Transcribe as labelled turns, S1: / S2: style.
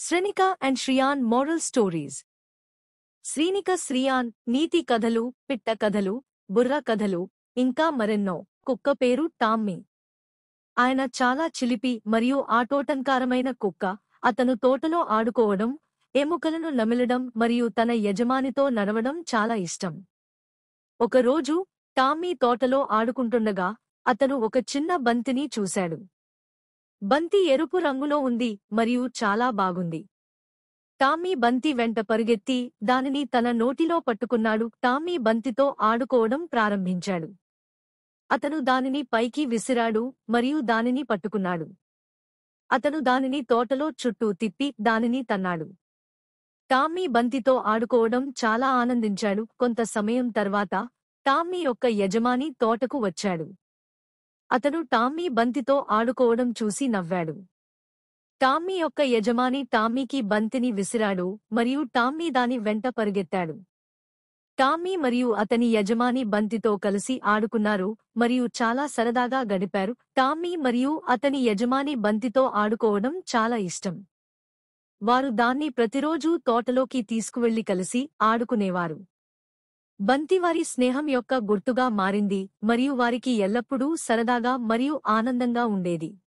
S1: Srinika and Shriyan moral stories. Srinika Shriyan నీతి కథలు, పిట్ట కథలు, బుర్ర కథలు, ఇంకా మరెన్నో. కుక్క పేరు టామ్మీ. ఆయన చాలా చిలిపి మరియు ఆటోటంకారమైన కుక్క. అతను తోటలో ఆడుకోవడం, ఎముకలను నమిలడం మరియు తన యజమానితో నడవడం చాలా ఇష్టం. ఒకరోజు టామ్మీ తోటలో ఆడుకుంటుండగా అతను ఒక చిన్న బంతిని చూశాడు. బంతి ఎరుపు రంగులో ఉంది మరియు చాలా బాగుంది. టామ్మీ బంతి వెంట పరుగెత్తి దానిని తన నోటిలో పట్టుకున్నాడు. టామ్మీ బంతితో ఆడుకోవడం ప్రారంభించాడు. అతను దానిని పైకి విసిరాడు మరియు దానిని పట్టుకున్నాడు. అతను దానిని తోటలో చుట్టూ తిప్పి దానిని తన్నాడు. టామ్మీ బంతితో ఆడుకోవడం చాలా ఆనందించాడు. కొంత సమయం తర్వాత టామ్మీ యొక్క యజమాని తోటకు వచ్చాడు. అతను టామ్మీ బంతితో ఆడుకోవడం చూసి నవ్వాడు. టామ్మీ యొక్క యజమాని టామ్మీకి బంతిని విసిరాడు మరియు టామ్మీ దాని వెంట పరుగెత్తాడు. టామ్మీ మరియు అతని యజమాని బంతితో కలిసి ఆడుకున్నారు మరియు చాలా సరదాగా గడిపారు. టామ్మీ మరియు అతని యజమాని బంతితో ఆడుకోవడం చాలా ఇష్టం. వారు దాన్ని ప్రతిరోజూ తోటలోకి తీసుకువెళ్లి కలిసి ఆడుకునేవారు. బంతి వారి స్నేహం యొక్క గుర్తుగా మారింది మరియు వారికి ఎల్లప్పుడూ సరదాగా మరియు ఆనందంగా ఉండేది.